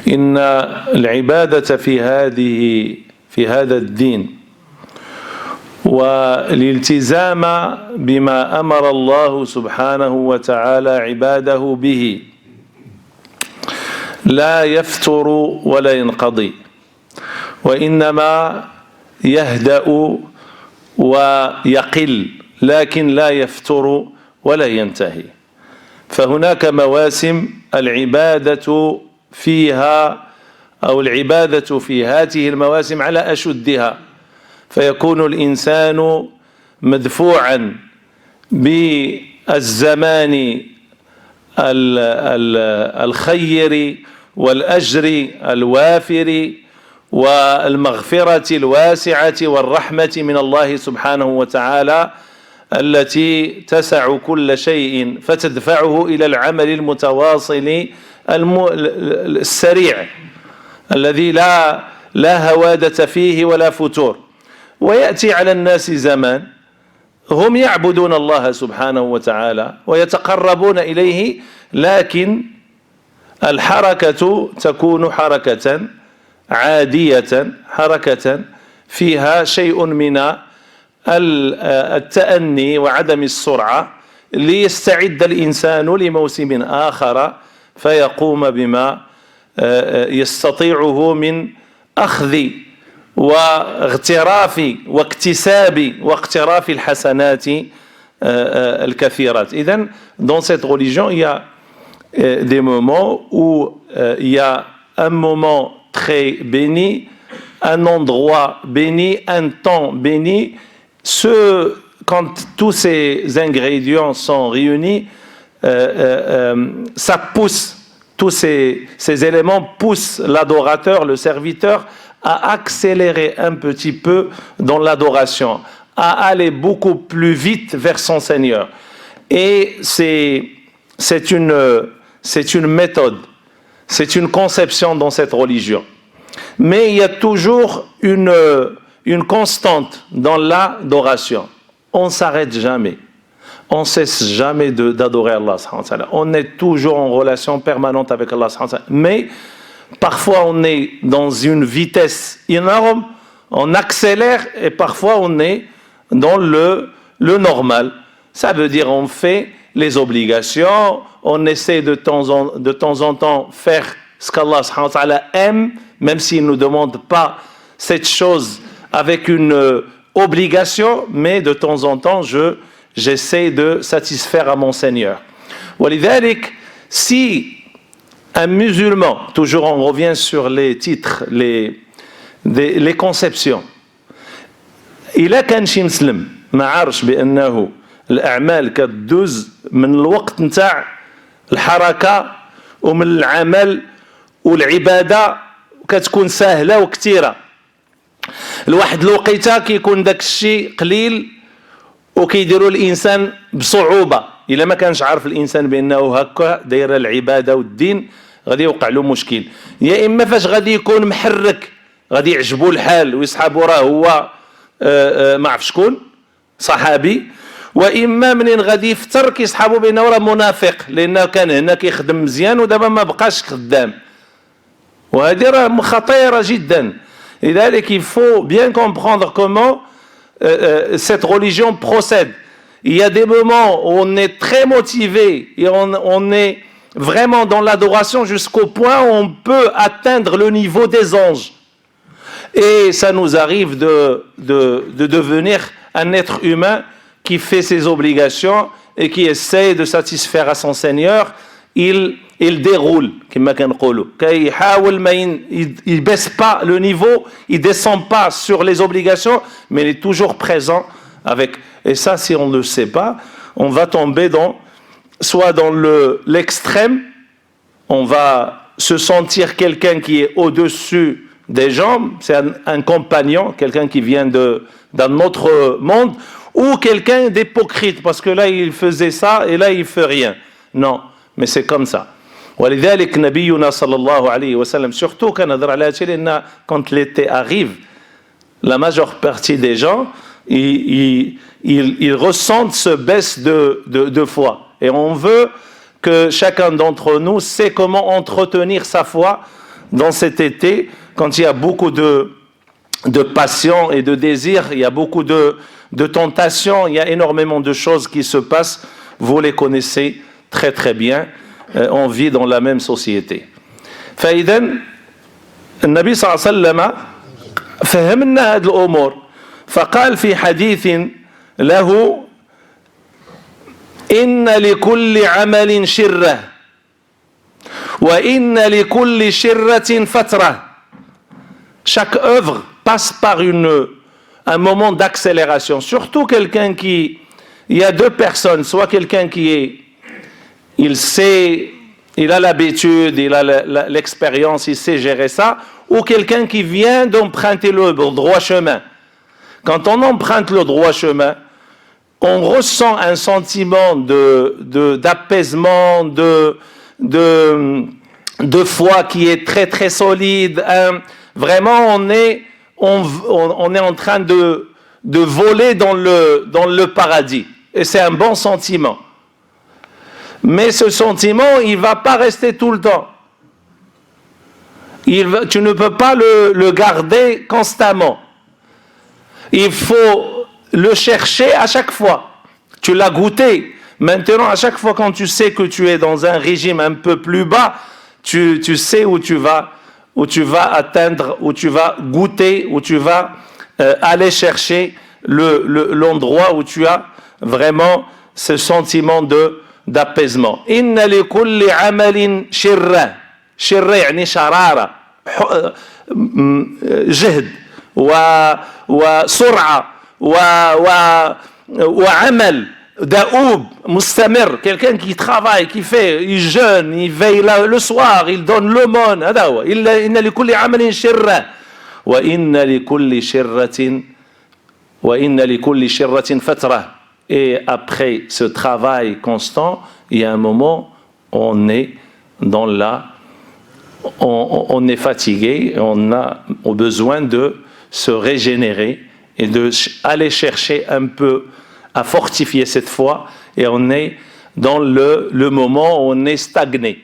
إن العبادة في هذا الدين والالتزام بما أمر الله سبحانه وتعالى عباده به لا يفتر ولا ينقضي، وإنما يهدأ ويقل، لكن لا يفتر ولا ينتهي. فهناك مواسم العبادة فيها أو العبادة في هذه المواسم على أشدها، فيكون الإنسان مدفوعا بالزمان الخير والأجر الوافر والمغفرة الواسعة والرحمة من الله سبحانه وتعالى التي تسع كل شيء، فتدفعه إلى العمل المتواصل السريع الذي لا هوادة فيه ولا فتور. ويأتي على الناس زمان هم يعبدون الله سبحانه وتعالى ويتقربون إليه، لكن الحركة تكون حركة عادية، حركة فيها شيء من التأني وعدم السرعة، ليستعد الإنسان لموسم آخر فيقوم بما يستطيعه من أخذ واغتراف واكتساب واقتراف الحسنات الكثيرات. إذن dans cette religion il y a des moments où il y a un moment très béni, un endroit béni, un temps béni. Quand tous ces ingrédients sont réunis, ça pousse, tous ces éléments poussent l'adorateur, le serviteur, à accélérer un petit peu dans l'adoration, à aller beaucoup plus vite vers son Seigneur. Et c'est une méthode, c'est une conception dans cette religion. Mais il y a toujours une constante dans l'adoration. On ne s'arrête jamais. On ne cesse jamais d'adorer Allah. On est toujours en relation permanente avec Allah. Mais parfois on est dans une vitesse énorme, on accélère, et parfois on est dans le normal. Ça veut dire on fait les obligations, on essaie de temps en temps faire ce qu'Allah aime, même s'il ne nous demande pas cette chose avec une obligation, mais de temps en temps j'essaie de satisfaire à mon Seigneur. ولذلك si un musulman, toujours on revient sur les titres, les conceptions, إلا كان شي مسلم ما عارفش بأنه الأعمال كتدوز من الوقت نتاع الحركة ومن العمل والعبادة كتكون سهلة وكثيرة، الواحد الوقيته كيكون داك الشيء قليل وكيديروا الإنسان بصعوبة. إلا ما كانش عارف الإنسان بأنه هكا داير العبادة والدين غادي يوقع له مشكل. يا إما فاش غادي يكون محرك غادي يعجبو الحال ويصحابو راه هو ما عرف شكون صحابي، وإما منين غادي يفتر كيصحابو بأنه راه منافق لأنه كان هنا كيخدم مزيان ودابا ما بقاش خدام، وهذه راه خطيرة جدا. لذلك il faut bien comprendre comment cette religion procède. Il y a des moments où on est très motivé et on est vraiment dans l'adoration jusqu'au point où on peut atteindre le niveau des anges. Et ça nous arrive de devenir un être humain qui fait ses obligations et qui essaie de satisfaire à son Seigneur. Il déroule, كما كنقولوا، كيحاول ما يباisse pas le niveau, il descend pas sur les obligations, mais il est toujours présent avec. Et ça, si on ne le sait pas, on va tomber soit dans l'extrême, on va se sentir quelqu'un qui est au-dessus des gens, c'est un compagnon, quelqu'un qui vient d'un autre monde, ou quelqu'un d'hypocrite, parce que là il faisait ça et là il fait rien. Non, mais c'est comme ça. ولذلك نبينا صلى الله عليه وسلم surtout كنهضر على هادشي لأن quand l'été arrive, la majeure partie des gens ils ressentent ce baisse de foi, et on veut que chacun d'entre nous sait comment entretenir sa foi dans cet été, quand il y a beaucoup de passion et de désir, il y a beaucoup de tentations, il y a énormément de choses qui se passent. Vous les connaissez très très bien. On vit dans la même société. فإذا النبي صلى الله عليه وسلم فهمنا هذه الأمور فقال في حديث له إن لكل عمل شرة وإن لكل شرة فترة. Chaque œuvre passe par un moment d'accélération. Surtout quelqu'un qui... Il y a deux personnes, soit quelqu'un qui est... Il a l'habitude, il a l'expérience, il sait gérer ça, ou quelqu'un qui vient d'emprunter le droit chemin. Quand on emprunte le droit chemin, on ressent un sentiment d'apaisement, de foi qui est très très solide. Vraiment, on est en train de voler dans le paradis. Et c'est un bon sentiment. Mais ce sentiment, il ne va pas rester tout le temps. Tu ne peux pas le garder constamment. Il faut le chercher à chaque fois. Tu l'as goûté. Maintenant, à chaque fois quand tu sais que tu es dans un régime un peu plus bas, tu sais où tu vas atteindre, où tu vas goûter, où tu vas aller chercher l'endroit où tu as vraiment ce sentiment d'apaisement. Inna li kulli amalin shirra. Shirra يعني شرارة. جهد وسرعة وعمل دؤوب مستمر. Quelqu'un qui travaille, qui fait, il jeûne, il veille le soir, il donne l'aumône. هذا هو. إن لكل عمل شرة وإن لكل شرة فترة. Et après ce travail constant, il y a un moment où on est on est fatigué, on a besoin de se régénérer et d'aller chercher un peu à fortifier cette foi, et on est dans le moment où on est stagné.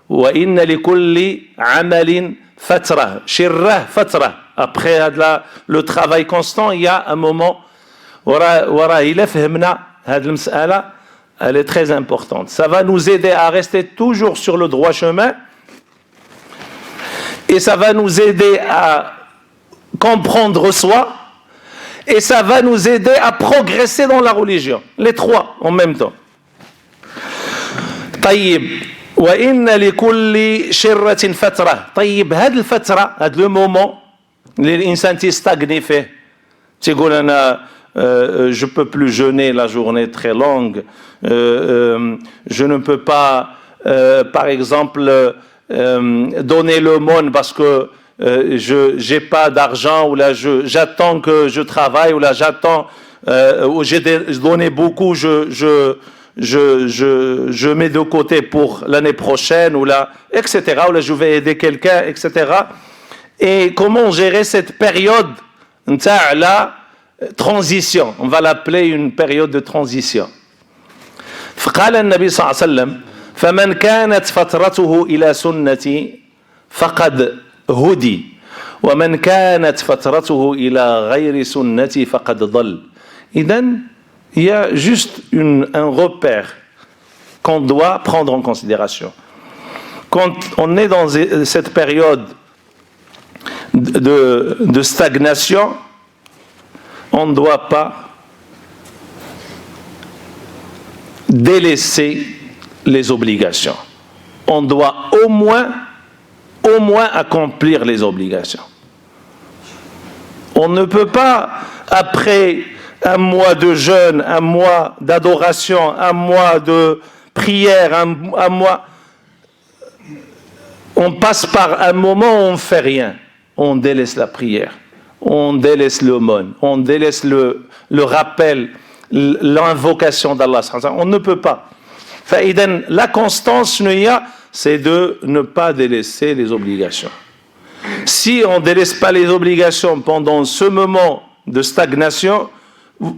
وَإِنَّ لِكُلِّ عَمَلٍ فَتْرَةٍ شِرَّةٍ فَتْرَةٍ. Après le travail constant, il y a un moment. إلا فهمنا هذه المسألة, elle est très importante. Ça va nous aider à rester toujours sur le droit chemin, et ça va nous aider à comprendre soi, et ça va nous aider à progresser dans la religion. Les trois en même temps. طيب وإن لكل شرة فترة. طيب هذه الفترة, هذا le moment اللي الإنسان تستغني فيه, تقول أنا je ne peux plus jeûner la journée très longue, je ne peux pas par exemple donner l'aumône parce que je n'ai pas d'argent, ou là j'attends que je travaille, ou là j'attends, ou j'ai donné beaucoup, je mets de côté pour l'année prochaine, ou là, etc., ou là je vais aider quelqu'un, etc. Et comment gérer cette période là, transition, on va l'appeler une période de transition. فقال النبي صلى الله عليه وسلم فمن كانت فترته إلى سنتي فقد هدي ومن كانت فترته إلى غير سنتي فقد ضل. إذن il y a juste un repère qu'on doit prendre en considération. Quand on est dans cette période de stagnation, on ne doit pas délaisser les obligations. On doit au moins accomplir les obligations. On ne peut pas, après un mois de jeûne, un mois d'adoration, un mois de prière, un mois, on passe par un moment où on ne fait rien. On délaisse la prière, on délaisse l'aumône, on délaisse le rappel, l'invocation d'Allah. On ne peut pas. La constance, c'est de ne pas délaisser les obligations. Si on ne délaisse pas les obligations pendant ce moment de stagnation,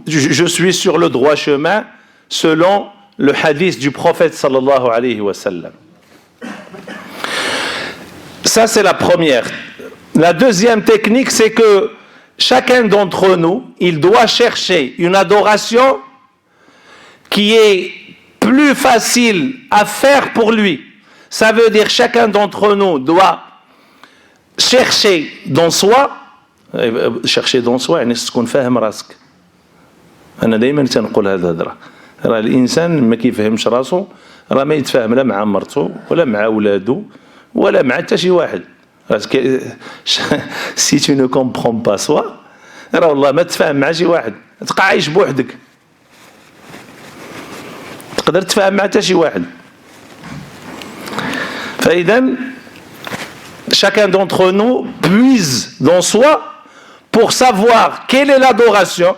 je suis sur le droit chemin selon le hadith du prophète sallallahu alayhi wa sallam. Ça, c'est la première. La deuxième technique, c'est que chacun d'entre nous, il doit chercher une adoration qui est plus facile à faire pour lui. Ça veut dire chacun d'entre nous doit chercher dans soi, يعني تكون فاهم راسك. أنا دائما تنقول هذا الهضرة. راه الإنسان ما كيفهمش راسه، راه ما يتفاهم لا مع مرته ولا مع أولاده ولا مع حتى شي واحد. Si tu ne comprends pas soi, راه والله ما تتفاهم مع شي واحد، تبقى عايش بوحدك. تقدر تتفاهم مع حتى شي واحد. فإذا chacun d'entre nous puise dans soi pour savoir quelle est l'adoration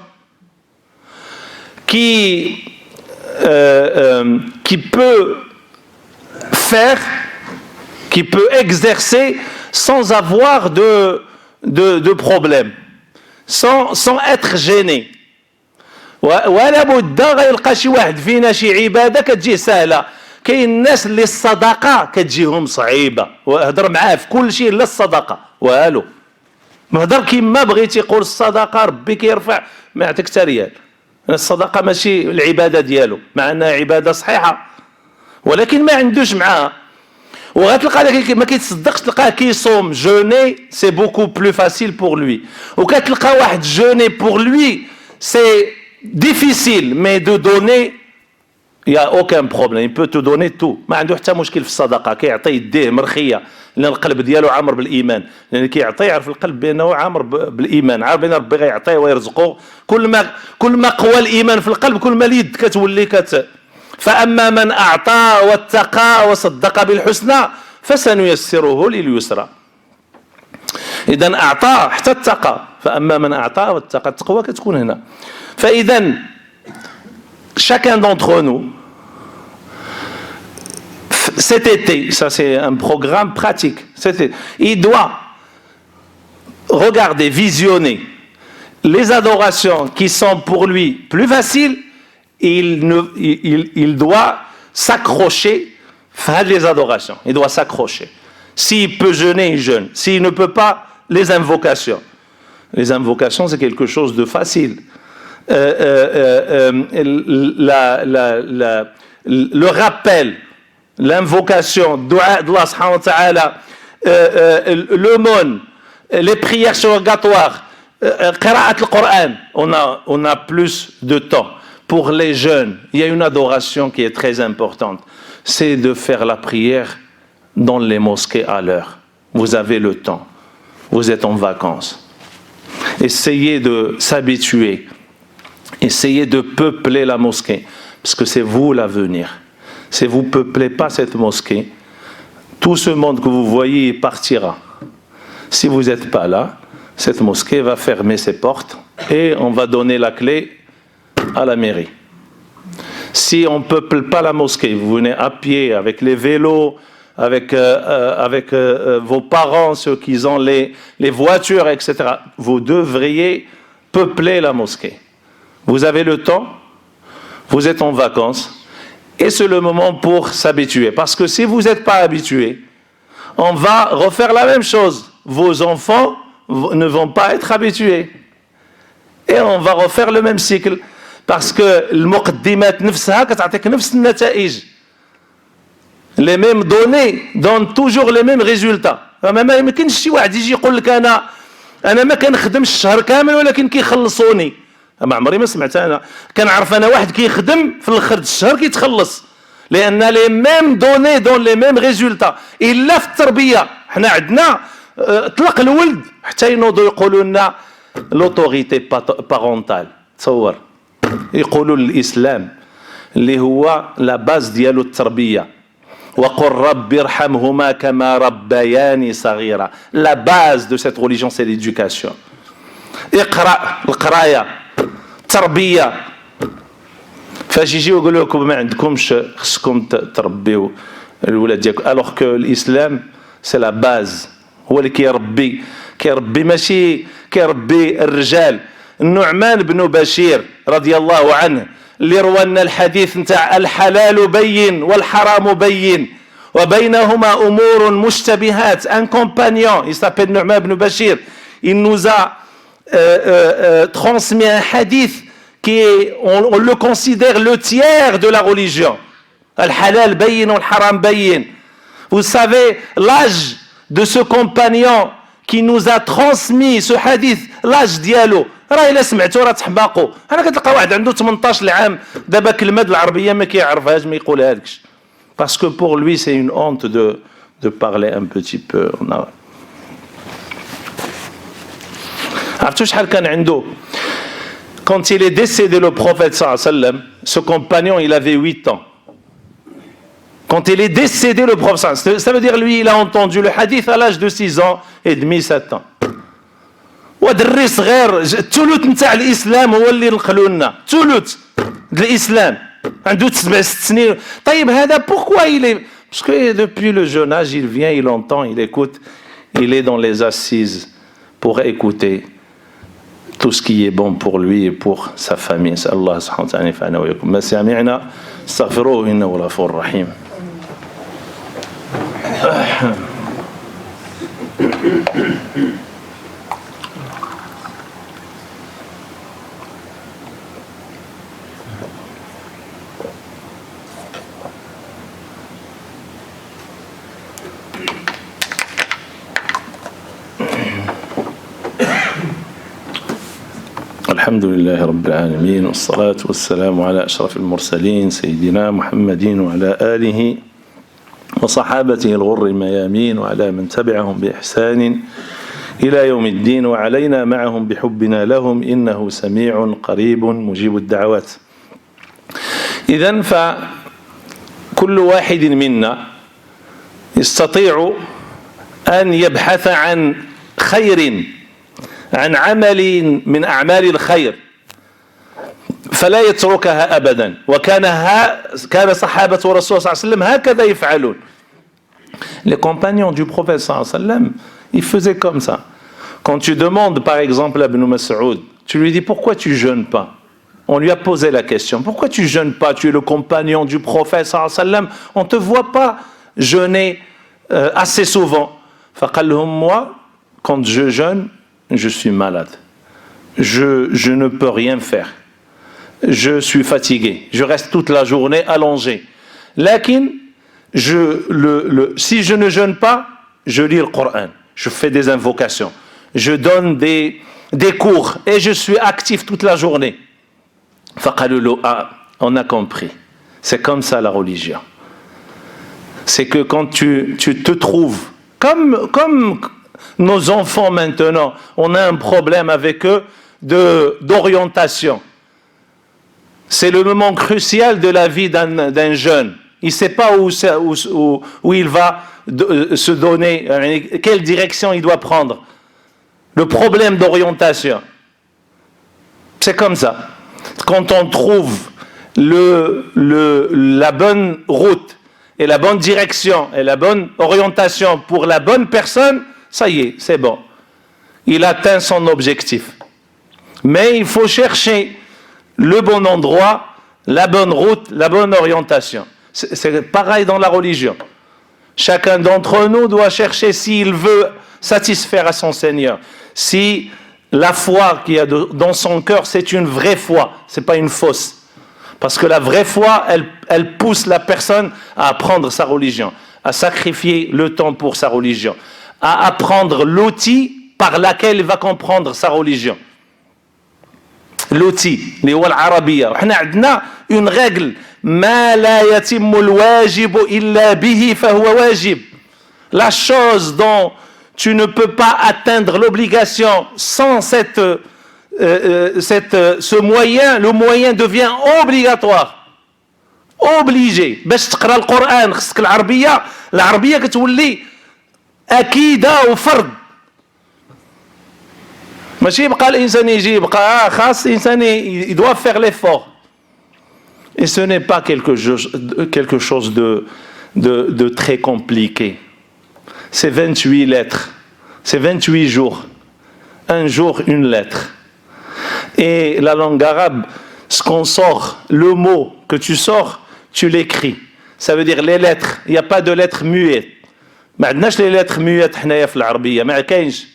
qui peut faire, qui peut exercer sans avoir de problème, sans être gêné. ولا بد غيلقى شي واحد فينا شي عباده كتجيه سهله. كاين الناس اللي الصدقه كتجيهم صعيبه، وهضر معاه في كل شيء الا الصدقه والو. ما هضر كيما بغيتي، يقول الصدقه ربي كيرفع ما يعطيك حتى ريال. الصدقه ماشي العباده ديالو، مع انها عباده صحيحه ولكن ما عندوش معاها. وغتلقى ما كيتصدقش، تلقاه كيصوم جوني، سي بوكو بلو فاسيل بور لوي. وكتلقى واحد جوني بور لوي سي difficile, mais de donner, il n'y a aucun problème. Il peut te donner tout. ما عنده حتى مشكل في الصدقة. كيعطي يديه مرخية لأن القلب ديالو عامر بالإيمان. لأن كيعطي يعرف القلب بأنه عامر بالإيمان، عارف بأن ربي غيعطيه ويرزقه. كل ما قوى الإيمان في القلب كل ما اليد كتولي فأما من أعطى واتقى وصدق بالحسنى فسنيسره لليسرى. إذا أعطى حتى اتقى. فأما من أعطى واتقى، التقوى كتكون هنا. فإذا chacun d'entre nous, cet été, ça c'est un programme pratique, il doit regarder, visionner les adorations qui sont pour lui plus faciles. Il doit s'accrocher à les adorations. Il doit s'accrocher. S'il peut jeûner, il jeûne. S'il ne peut pas, les invocations. Les invocations, c'est quelque chose de facile. Le rappel, l'invocation, dua d'Allah subhanahu wa ta'ala, l'aumône, les prières surrogatoires, qira'at al-Qur'an, on a plus de temps. Pour les jeunes, il y a une adoration qui est très importante, c'est de faire la prière dans les mosquées à l'heure. Vous avez le temps, vous êtes en vacances. Essayez de s'habituer. Essayez de peupler la mosquée, parce que c'est vous l'avenir. Si vous ne peuplez pas cette mosquée, tout ce monde que vous voyez partira. Si vous n'êtes pas là, cette mosquée va fermer ses portes et on va donner la clé à la mairie. Si on ne peuple pas la mosquée, vous venez à pied, avec les vélos, avec vos parents, ceux qui ont les voitures, etc. Vous devriez peupler la mosquée. Vous avez le temps, vous êtes en vacances, et c'est le moment pour s'habituer. Parce que si vous n'êtes pas habitué, on va refaire la même chose. Vos enfants ne vont pas être habitués. Et on va refaire le même cycle. Parce que المقدمات نفسها كتعطيك نفس النتائج. Les mêmes données donnent toujours les mêmes résultats. ما يمكنش شي واحد يجي يقول لك أنا ما كنخدمش الشهر كامل ولكن كيخلصوني. ما عمري ما سمعت. انا كنعرف انا واحد كيخدم في الاخر الشهر كيتخلص، لان لي ميم دوني دون لي ميم ريزولتا. الا في التربيه حنا عندنا طلق الولد حتى ينوضوا يقولوا لنا لوتوريتي بارونتال. تصور يقولوا الاسلام اللي هو لا باز ديالو التربيه، وقل رب ارحمهما كما ربياني صغيرا. لا باز دو سيت ريليجيون سي ليدوكاسيون. اقرا القرايه، تربيه. فاش يجيو يقولوا لكم ما عندكمش خصكم تربيو الولاد ديالكم، الوغ كو الاسلام سي لا باز، هو اللي كيربي ماشي كيربي الرجال. النعمان بن بشير رضي الله عنه اللي روى لنا الحديث نتاع الحلال بين والحرام بين وبينهما أمور مشتبهات. Un compagnon, il s'appelle Nu'man ibn Bashir, il nous a transmis un hadith qui est, on le considère le tiers de la religion. Al-halal bayyin wal-haram bayyin. Vous savez l'âge de ce compagnon qui nous a transmis ce hadith, l'âge ديالو راه الا سمعتو راه تحماقوا. انا كتلقى واحد عنده 18 عام دابا كلمات العربيه ما كيعرفهاش ما يقولها لكش. Parce que pour lui c'est une honte de parler un petit peu. عرفتوا شحال كان عنده quand il est décédé le prophète sallallahu alayhi wa sallam, ce compagnon il avait 8 ans. Quand il est décédé le prophète, ça veut dire lui il a entendu le hadith à l'âge de 6 ans et demi, 7 ans. ودري صغير الثلث نتاع الاسلام هو اللي نقلوا لنا ثلث الاسلام عنده 6 سنين. طيب هذا pourquoi il est parce que depuis le jeune âge il vient, il entend, il écoute, il est dans les assises pour écouter tout ce qui est bon pour lui et pour sa famille. Allah subhanahu wa ta'ala ينفعنا وياكم ما سمعنا استغفروه انه غفور رحيم. الحمد لله رب العالمين والصلاة والسلام على أشرف المرسلين سيدنا محمد وعلى آله وصحابته الغر الميامين وعلى من تبعهم بإحسان إلى يوم الدين وعلينا معهم بحبنا لهم إنه سميع قريب مجيب الدعوات. إذن فكل واحد منا يستطيع أن يبحث عن خير عن عمل من أعمال الخير فلا يتركها أبدا. كان صحابة رسول صلى الله عليه وسلم هكذا يفعلون. Les compagnons du prophète صلى الله عليه وسلم ils faisaient comme ça. Quand tu demandes par exemple à Ibn Mas'ud, tu lui dis pourquoi tu jeûnes pas? On lui a posé la question, pourquoi tu jeûnes pas? Tu es le compagnon du prophète صلى الله عليه وسلم, on te voit pas jeûner assez souvent. فقال لهم moi quand je jeûne je suis malade, je ne peux rien faire, je suis fatigué, je reste toute la journée allongé. Lakin, si je ne jeûne pas, je lis le Coran, je fais des invocations, je donne des cours et je suis actif toute la journée. On a compris, c'est comme ça la religion. C'est que quand tu te trouves comme nos enfants maintenant, on a un problème avec eux d'orientation. C'est le moment crucial de la vie d'un jeune. Il ne sait pas où il va se donner, quelle direction il doit prendre. Le problème d'orientation. C'est comme ça. Quand on trouve la bonne route et la bonne direction et la bonne orientation pour la bonne personne, ça y est, c'est bon. Il atteint son objectif. Mais il faut chercher le bon endroit, la bonne route, la bonne orientation. C'est pareil dans la religion. Chacun d'entre nous doit chercher s'il veut satisfaire à son Seigneur. Si la foi qu'il y a dans son cœur, c'est une vraie foi, c'est pas une fausse. Parce que la vraie foi, elle pousse la personne à apprendre sa religion, à sacrifier le temps pour sa religion, à apprendre l'outil par lequel il va comprendre sa religion. L'outil, اللي هو العربية. وحنا عندنا une règle ما لا يتم الواجب إلا به فهو واجب. La chose dont tu ne peux pas atteindre l'obligation sans ce moyen, le moyen devient obligatoire. Obligé. باش تقرأ القرآن خصك العربية كتولي أكيدة وفرض. ماشي يبقى الإنسان يجي يبقى خاص الإنسان il doit faire l'effort. Et ce n'est pas quelque chose de très compliqué. C'est 28 lettres. C'est 28 jours. Un jour, une lettre. Et la langue arabe, ce qu'on sort, le mot que tu sors, tu l'écris. ça veut dire les lettres. Il n'y a pas de lettres muettes. ما عندناش les lettres muettes حنايا في العربية ما كاينش.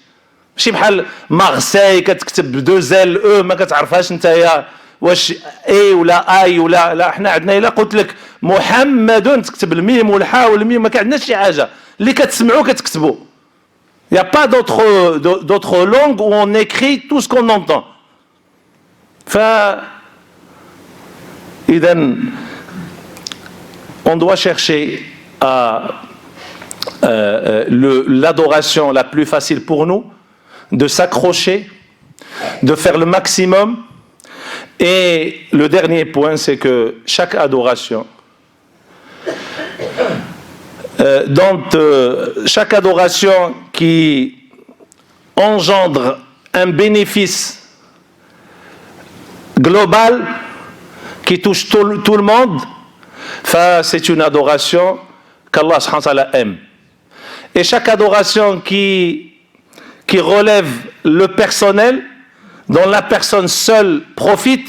ماشي بحال مارسي كتكتب بدو زال او ما كتعرفهاش نتايا واش اي ولا اي ولا لا. حنا عندنا الا قلت لك محمد تكتب الميم والحاء والميم ما كعندناش شي حاجه اللي كتسمعوا كتكتبوا. Il n'y a pas d'autre langue où on écrit tout ce qu'on entend. On doit chercher l'adoration la plus facile pour nous, de s'accrocher, de faire le maximum. Et le dernier point, c'est que chaque adoration, chaque adoration qui engendre un bénéfice global qui touche tout le monde, c'est une adoration qu'Allah subhanahu wa ta'ala aime. Et chaque adoration qui relève le personnel, dont la personne seule profite,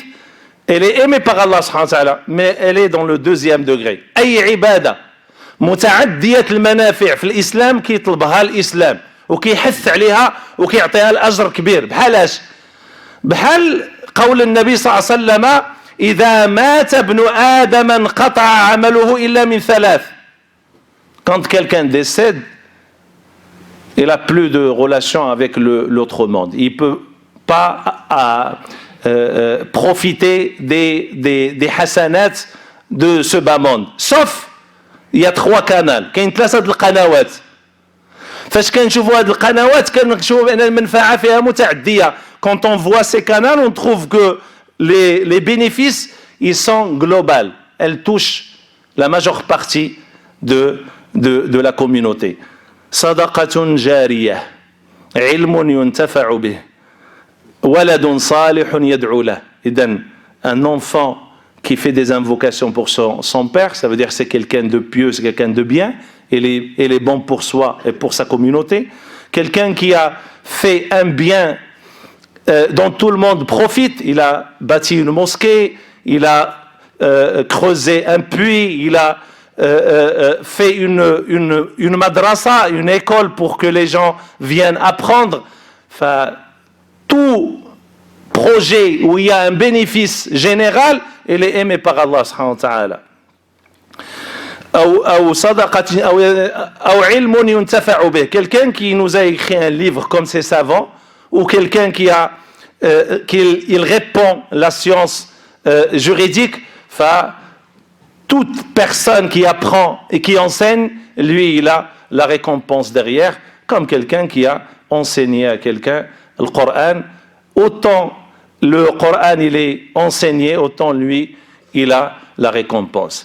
elle est aimée par Allah subhanahu wa ta'ala, mais elle est dans le deuxième degré. أي عبادة متعدية المنافع في الإسلام كيطلبها الإسلام وكيحث عليها وكيعطيها الأجر كبير. بحالاش؟ بحال قول النبي صلى الله عليه وسلم إذا مات ابن آدم انقطع عمله إلا من ثلاث. Quand quelqu'un décède, il n'a plus de relation avec l'autre monde. Il ne peut pas profiter des hasanats de ce bas monde. Sauf, il y a 3 canaux. كاين 3 القنوات. فاش كنشوفوا هاد القنوات كنشوفوا ان المنفعه فيها متعديه. Quand on voit ces canaux, on trouve que les bénéfices, ils sont globaux. Elles touchent la majeure partie de la communauté. صدقة جارية علم ينتفع به ولد صالح يدعو له. إذن un enfant qui fait des invocations pour son père, ça veut dire c'est quelqu'un de pieux, c'est quelqu'un de bien, il est bon pour soi et pour sa communauté. Quelqu'un qui a fait un bien dont tout le monde profite, il a bâti une mosquée, il a creusé un puits, il a fait une madrasa, une école pour que les gens viennent apprendre. Enfin, tout projet où il y a un bénéfice général, il est aimé par Allah subhanahu wa ta'ala. أو صدقة أو علم ينتفع به. Quelqu'un qui nous a écrit un livre comme ces savants, ou quelqu'un qui répand la science juridique, toute personne qui apprend et qui enseigne, lui, il a la récompense derrière, comme quelqu'un qui a enseigné à quelqu'un le Coran. Autant le Coran il est enseigné, autant lui, il a la récompense.